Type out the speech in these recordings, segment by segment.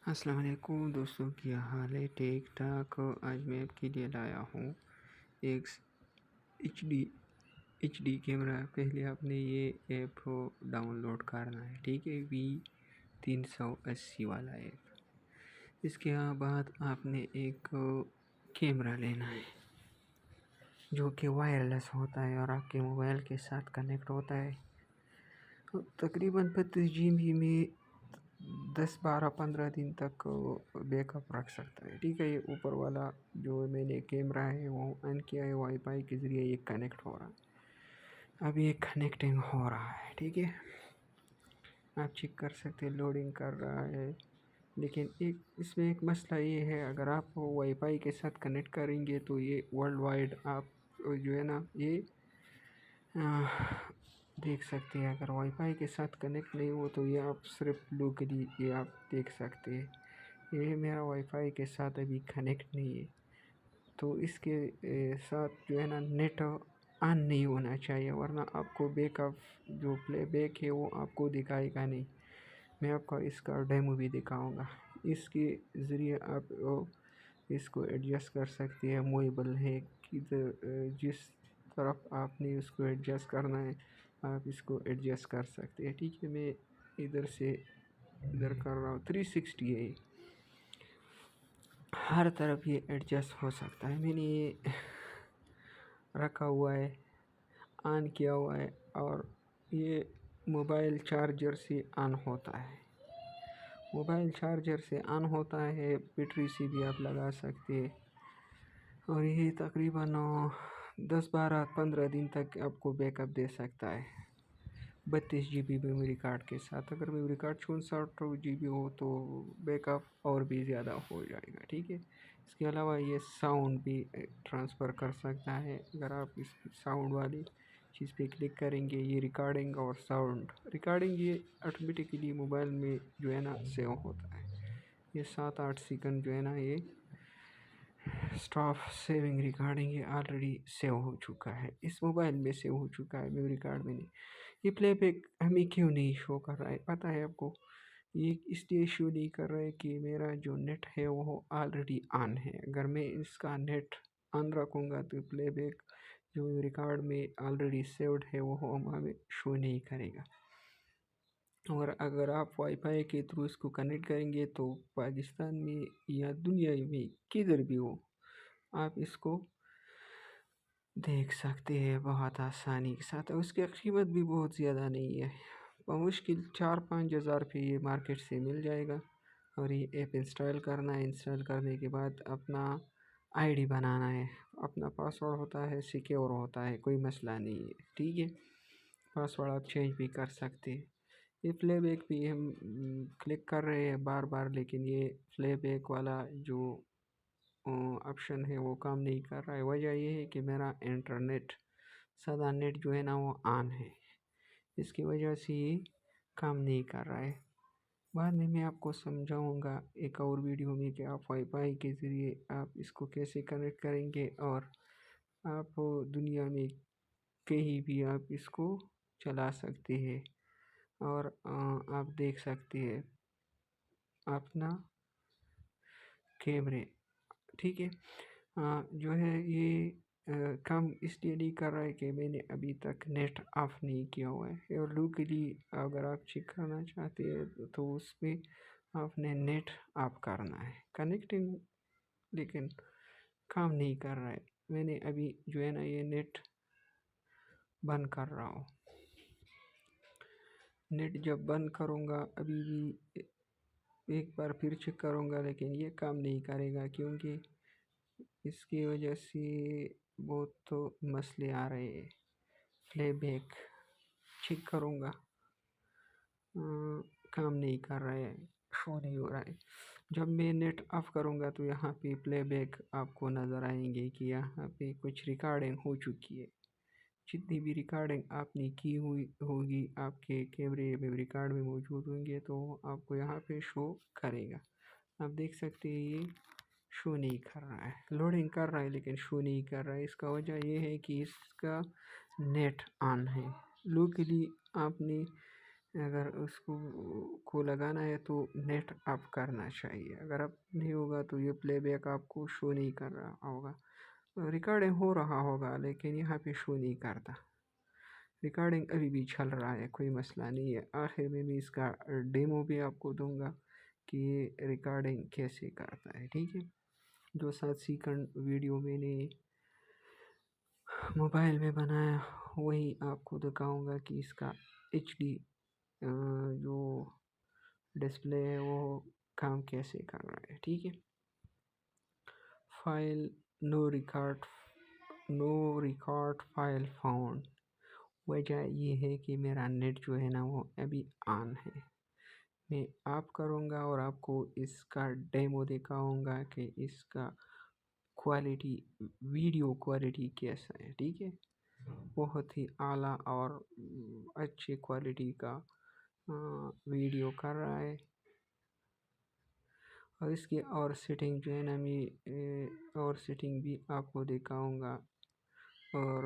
السلام علیکم دوستوں، کیا حال ہے؟ ٹھیک ٹھاک ہو؟ آج میں آپ کے لیے لایا ہوں ایک ایچ ڈی کیمرہ۔ پہلے آپ نے یہ ایپ ڈاؤن لوڈ کرنا ہے، ٹھیک ہے، V380 والا ایپ۔ اس کے بعد آپ نے ایک کیمرہ لینا ہے جو کہ وائرلیس ہوتا ہے اور آپ کے موبائل کے ساتھ کنیکٹ ہوتا ہے۔ تقریباً 25 GB میں 10-12-15 دن تک بیک اپ رکھ سکتا ہے، ٹھیک ہے۔ یہ اوپر والا جو میں نے کیمرہ ہے وہ آن کیا ہے، وائی فائی کے ذریعے یہ کنیکٹ ہو رہا ہے۔ اب یہ کنیکٹنگ ہو رہا ہے، ٹھیک ہے، آپ چیک کر سکتے، لوڈنگ کر رہا ہے۔ لیکن اس میں ایک مسئلہ یہ ہے، اگر آپ وائی فائی کے ساتھ کنیکٹ کریں گے تو یہ ورلڈ وائڈ آپ جو ہے نا یہ دیکھ سکتے ہیں۔ اگر وائی فائی کے ساتھ کنیکٹ نہیں ہو تو یہ آپ صرف لوکلی یہ آپ دیکھ سکتے ہیں۔ یہ میرا وائی فائی کے ساتھ ابھی کنیکٹ نہیں ہے، تو اس کے ساتھ جو ہے نا نیٹ آن نہیں ہونا چاہیے، ورنہ آپ کو بیک اپ جو پلے بیک ہے وہ آپ کو دکھائے گا نہیں۔ میں آپ کو اس کا ڈیمو بھی دکھاؤں گا۔ اس کے ذریعے آپ اس کو ایڈجسٹ کر سکتے ہیں، موویبل ہے، جس طرف آپ نے اس کو ایڈجسٹ کرنا ہے آپ اس کو ایڈجسٹ کر سکتے ہیں، ٹھیک ہے۔ میں ادھر سے ادھر کر رہا ہوں، 360 ہے، ہر طرف یہ ایڈجسٹ ہو سکتا ہے۔ میں نے یہ رکھا ہوا ہے، آن کیا ہوا ہے، اور یہ موبائل چارجر سے آن ہوتا ہے۔ موبائل چارجر سے آن ہوتا ہے، بیٹری سے بھی آپ لگا سکتے ہیں، اور یہ تقریباً 10-12-15 دن تک آپ کو بیک اپ دے سکتا ہے، 32 GB میموری کارڈ کے ساتھ۔ اگر میموری کارڈ 64 GB ہو تو بیک اپ اور بھی زیادہ ہو جائے گا، ٹھیک ہے۔ اس کے علاوہ یہ ساؤنڈ بھی ٹرانسفر کر سکتا ہے۔ اگر آپ اس ساؤنڈ والی چیز پہ کلک کریں گے، یہ ریکارڈنگ اور ساؤنڈ ریکارڈنگ یہ آٹومیٹکلی موبائل میں جو ہے نا سیو ہوتا ہے۔ یہ 7-8 سیکنڈ جو ہے نا یہ اسٹاپ سیونگ ریکارڈنگ یہ آلریڈی سیو ہو چکا ہے، اس موبائل میں سیو ہو چکا ہے، میموری کارڈ میں نہیں۔ یہ پلے بیک ہمیں کیوں نہیں شو کر رہا ہے پتہ ہے آپ کو؟ یہ اس لیے شو نہیں کر رہا ہے کہ میرا جو نیٹ ہے وہ آلریڈی آن ہے۔ اگر میں اس کا نیٹ آن رکھوں گا تو پلے بیک جو میموری کارڈ میں آلریڈی سیوڈ ہے وہ ہمیں شو نہیں کرے گا۔ اور اگر آپ وائی فائی کے تھرو اس کو کنیکٹ کریں گے تو پاکستان میں یا دنیا میں کدھر بھی ہو آپ اس کو دیکھ سکتے ہیں بہت آسانی کے ساتھ۔ اس کی قیمت بھی بہت زیادہ نہیں ہے، بمشکل 4-5 ہزار پہ یہ مارکیٹ سے مل جائے گا۔ اور یہ ایپ انسٹال کرنا ہے، انسٹال کرنے کے بعد اپنا آئی ڈی بنانا ہے، اپنا پاسورڈ ہوتا ہے، سیکیور ہوتا ہے، کوئی مسئلہ نہیں ہے، ٹھیک ہے۔ پاسورڈ آپ چینج بھی کر سکتے ہیں۔ یہ پلے بیک بھی ہم کلک کر رہے ہیں بار بار، لیکن یہ پلے بیک والا جو آپشن ہے وہ کام نہیں کر رہا ہے۔ وجہ یہ ہے کہ میرا انٹرنیٹ سادہ نیٹ جو ہے نا وہ آن ہے، اس کی وجہ سے یہ کام نہیں کر رہا ہے۔ بعد میں آپ کو سمجھاؤں گا ایک اور ویڈیو میں کہ آپ وائی فائی کے ذریعے آپ اس کو کیسے کنیکٹ کریں گے، اور آپ دنیا میں کہیں بھی آپ اس کو چلا سکتے ہیں اور آپ دیکھ سکتے ہیں اپنا کیمرے، ٹھیک ہے۔ جو ہے یہ کام اس لیے نہیں کر رہا ہے کہ میں نے ابھی تک نیٹ آف نہیں کیا ہوا ہے، اور لوکلی اگر آپ چیک کرنا چاہتے ہیں تو اس میں آپ نے نیٹ آف کرنا ہے، کنیکٹنگ لیکن کام نہیں کر رہا ہے۔ میں نے ابھی جو ہے نا یہ نیٹ بند کر رہا ہوں، نیٹ جب بند کروں گا ابھی بھی ایک بار پھر چیک کروں گا، لیکن یہ کام نہیں کرے گا کیونکہ اس کی وجہ سے بہت مسئلے آ رہے ہیں۔ پلے بیک چیک کروں گا، کام نہیں کر رہا ہے، شو نہیں ہو رہا ہے۔ جب میں نیٹ آف کروں گا تو یہاں پہ پلے بیک آپ کو نظر آئیں گے کہ یہاں پہ کچھ ریکارڈنگ ہو چکی ہے۔ جتنی بھی ریکارڈنگ آپ نے کی ہوئی ہوگی آپ کے کیمرے میں ریکارڈ میں موجود ہوں گے تو آپ کو یہاں پہ شو کرے گا۔ آپ دیکھ سکتے ہیں یہ شو نہیں کر رہا ہے، لوڈنگ کر رہا ہے لیکن شو نہیں کر رہا ہے۔ اس کا وجہ یہ ہے کہ اس کا نیٹ آن ہے۔ لوکلی آپ نے اگر اس کو لگانا ہے تو نیٹ آف کرنا چاہیے. اگر اب نہیں ہوگا تو یہ پلے بیک آپ کو شو نہیں کر رہا ہوگا. ریکارڈنگ ہو رہا ہوگا لیکن یہاں پہ شو نہیں کرتا. ریکارڈنگ ابھی بھی چل رہا ہے، کوئی مسئلہ نہیں ہے. آخر میں اس کا ڈیمو بھی آپ کو دوں گا کہ یہ ریکارڈنگ کیسے کرتا ہے. ٹھیک ہے، جو 7 سیکنڈ ویڈیو میں نے موبائل میں بنایا وہی آپ کو دکھاؤں گا کہ اس کا HD جو ڈسپلے ہے وہ کام کیسے کر رہا ہے. ٹھیک ہے، file no record file found. وجہ یہ ہے کہ میرا نیٹ جو ہے نا وہ ابھی آن ہے. میں آپ کروں گا اور آپ کو اس کا ڈیمو دکھاؤں گا کہ اس کا کوالٹی، ویڈیو کوالٹی کیسا ہے. ٹھیک ہے، بہت ہی اعلیٰ اور اچھی کوالٹی کا ویڈیو کر رہا ہے. اور اس کی اور سیٹنگ جو ہے نا میں اور سیٹنگ بھی آپ کو دکھاؤں گا. اور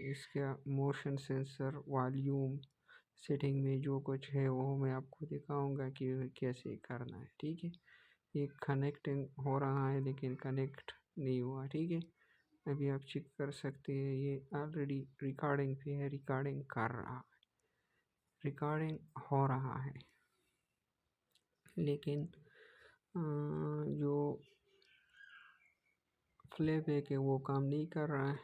اس کا موشن سینسر، والیوم سیٹنگ میں جو کچھ ہے وہ میں آپ کو دکھاؤں گا کہ کیسے کرنا ہے. ٹھیک ہے، یہ کنیکٹنگ ہو رہا ہے لیکن کنیکٹ نہیں ہوا. ٹھیک ہے، ابھی آپ چیک کر سکتے ہیں یہ آلریڈی ریکارڈنگ پہ ہے، ریکارڈنگ کر رہا ہے، ریکارڈنگ ہو رہا ہے. لیکن جو پلے بیک ہے وہ کام نہیں کر رہا ہے.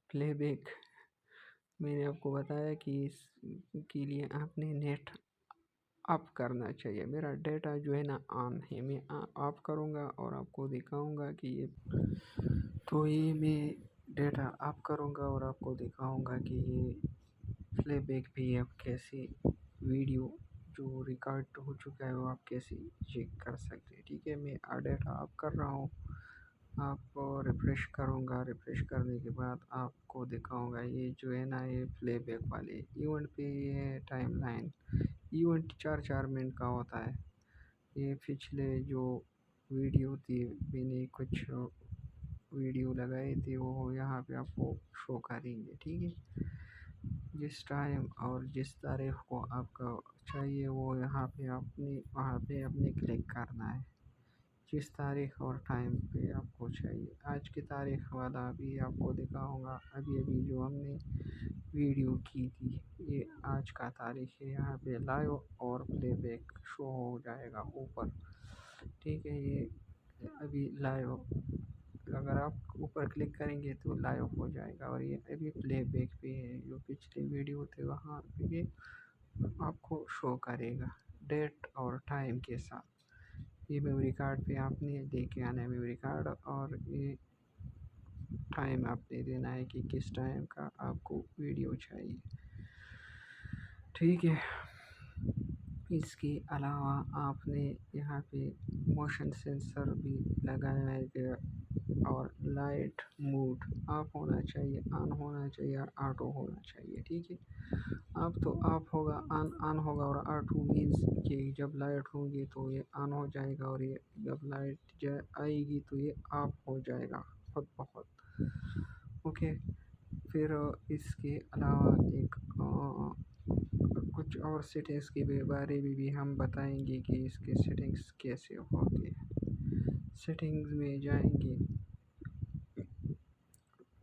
پلے بیک میں نے آپ کو بتایا کہ اس کے لیے آپ نے نیٹ آف کرنا چاہیے. میرا ڈیٹا جو ہے نا آن ہے، میں آف کروں گا اور آپ کو دکھاؤں گا کہ یہ میں ڈیٹا آف کروں گا اور آپ کو دکھاؤں گا کہ یہ پلے بیک بھی آپ کیسے ویڈیو جو ریکارڈ ہو چکا ہے وہ آپ کیسے چیک کر سکتے ہیں. ٹھیک ہے، میں ڈیٹا آف کر رہا ہوں. آپ کو ریفریش کروں گا، ریفریش کرنے کے بعد آپ کو دکھاؤں گا یہ جو ہے نا یہ پلے بیک والے ایونٹ پہ یہ ٹائم لائن ایونٹ 4 منٹ کا ہوتا ہے. یہ پچھلے جو ویڈیو تھی میں نے کچھ ویڈیو لگائی تھی وہ یہاں پہ آپ کو شو کریں گے. ٹھیک ہے، جس ٹائم اور جس تاریخ کو آپ کا چاہیے وہ یہاں پہ وہاں پہ اپنے کلک کرنا ہے. جس تاریخ اور ٹائم پہ آپ کو چاہیے. آج کی تاریخ والا بھی آپ کو دکھاؤں گا. ابھی جو ہم نے ویڈیو کی تھی یہ آج کا تاریخ ہے. یہاں پہ لائیو اور پلے بیک شو ہو جائے گا اوپر. ٹھیک ہے، یہ ابھی لائیو، اگر آپ اوپر کلک کریں گے تو لائیو ہو جائے گا. اور یہ ابھی پلے بیک پہ ہے. جو پچھلی ویڈیو تھے وہاں پہ یہ آپ کو شو کرے گا ڈیٹ اور ٹائم کے ساتھ. یہ میموری کارڈ پہ آپ نے دے کے آنا ہے میموری کارڈ، اور یہ ٹائم آپ نے دینا ہے کہ کس ٹائم کا آپ کو ویڈیو چاہیے. ٹھیک ہے، اس کے علاوہ آپ نے یہاں پہ موشن سینسر بھی لگایا ہے اور لائٹ موڈ آف ہونا چاہیے، آن ہونا چاہیے اور آٹو ہونا چاہیے. ٹھیک ہے، اب تو آف ہوگا، آن ہوگا اور آٹو مینس کہ جب لائٹ ہوگی تو یہ آن ہو جائے گا اور یہ جب لائٹ آئے گی تو یہ آف ہو جائے گا خود بخود. اوکے، پھر اس کے علاوہ ایک کچھ اور سیٹنگس کے بارے میں بھی ہم بتائیں گے کہ اس کے سیٹنگس کیسے ہوتے ہیں. سیٹنگز میں جائیں گے،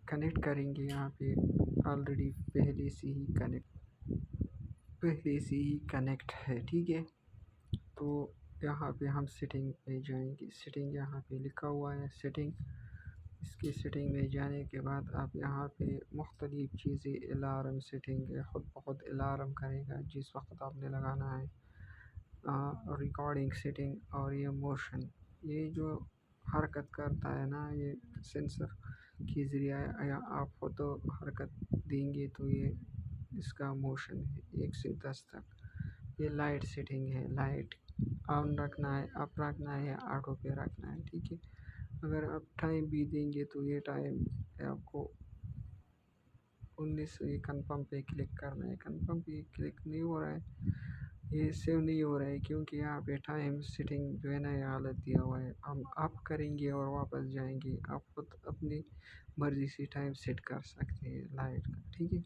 کنیکٹ کریں گے. یہاں پہ آلریڈی پہلے سے ہی کنیکٹ ہے. ٹھیک ہے، تو یہاں پہ ہم سیٹنگ پہ جائیں گے. سیٹنگ یہاں پہ لکھا ہوا ہے سیٹنگ. اس کی سیٹنگ میں جانے کے بعد آپ یہاں پہ مختلف چیزیں، الارم سیٹنگ ہے، خود بخود الارم کرے گا جس وقت آپ نے لگانا ہے. ریکارڈنگ سیٹنگ اور یہ موشن، یہ جو حرکت کرتا ہے نا یہ سینسر کے ذریعہ یا آپ خود حرکت دیں گے تو یہ اس کا موشن ہے 1 سے 10 تک. یہ لائٹ سیٹنگ ہے، لائٹ آن رکھنا ہے، اپ رکھنا ہے، آٹو پہ رکھنا ہے. ٹھیک ہے، اگر آپ ٹائم بھی دیں گے تو یہ ٹائم آپ کو 19 سے کنفرم پہ کلک کرنا ہے. کنفرم پہ کلک نہیں ہو رہا ہے، یہ سیو نہیں ہو رہا ہے کیونکہ یہاں پہ ٹائم سیٹنگ جو ہے نا یہ غلط دیا ہوا ہے. ہم آپ کریں گے اور واپس جائیں گے، آپ خود اپنی مرضی سے ٹائم سیٹ کر سکتے ہیں لائٹ کا. ٹھیک ہے،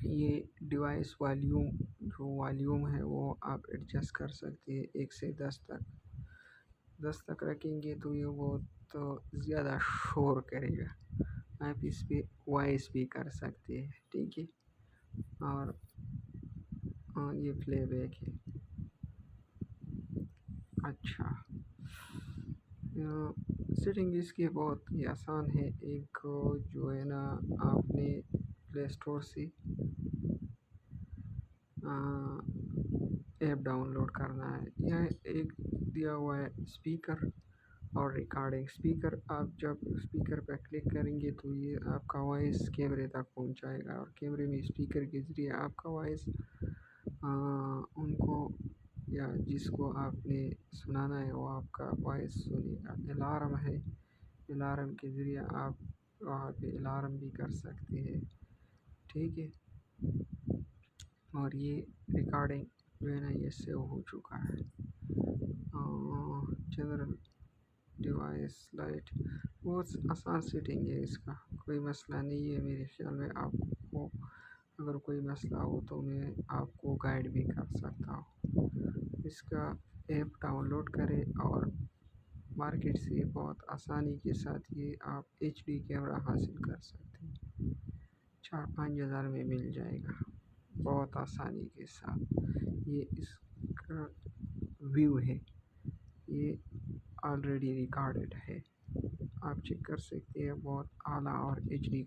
یہ ڈیوائس والیوم ہے وہ آپ ایڈجسٹ کر سکتے ہیں 1 سے 10 تک. 10 تک رکھیں گے تو یہ بہت زیادہ شور کرے گا. آپ اس پہ وائس بھی کر سکتے ہیں. ٹھیک ہے. اور یہ پلے بیک ہے. اچھا، سیٹنگ اس کی بہت ہی آسان ہے. ایک جو ہے نا، آپ نے پلے اسٹور سے ایپ ڈاؤن لوڈ کرنا ہے. یہ ایک دیا ہوا ہے اسپیکر اور ریکارڈنگ. اسپیکر، آپ جب اسپیکر پہ کلک کریں گے تو یہ آپ کا وائس کیمرے تک پہنچائے گا، اور کیمرے میں اسپیکر کے ذریعے آپ کا وائس ان کو یا جس کو آپ نے سنانا ہے وہ آپ کا وائس سنے گا. الارم ہے، الارم کے ذریعے آپ وہاں پہ الارم بھی کر سکتے ہیں. ٹھیک ہے. اور یہ ریکارڈنگ جو ہے نا یہ سیو ہو چکا ہے. جنرل ڈیوائس لائٹ، بہت آسان سیٹنگ ہے. اس کا کوئی مسئلہ نہیں ہے میرے خیال میں. آپ کو اگر کوئی مسئلہ ہو تو میں آپ کو گائیڈ بھی کر سکتا ہوں. اس کا ایپ ڈاؤن لوڈ کریں اور مارکیٹ سے بہت آسانی کے ساتھ یہ آپ HD کیمرہ حاصل کر سکتے ہیں. 4-5 ہزار میں مل جائے گا بہت آسانی کے ساتھ. یہ اس کا ویو ہے، یہ آلریڈی ریکارڈڈ ہے. آپ چیک کر سکتے ہیں. بہت اعلیٰ اور HD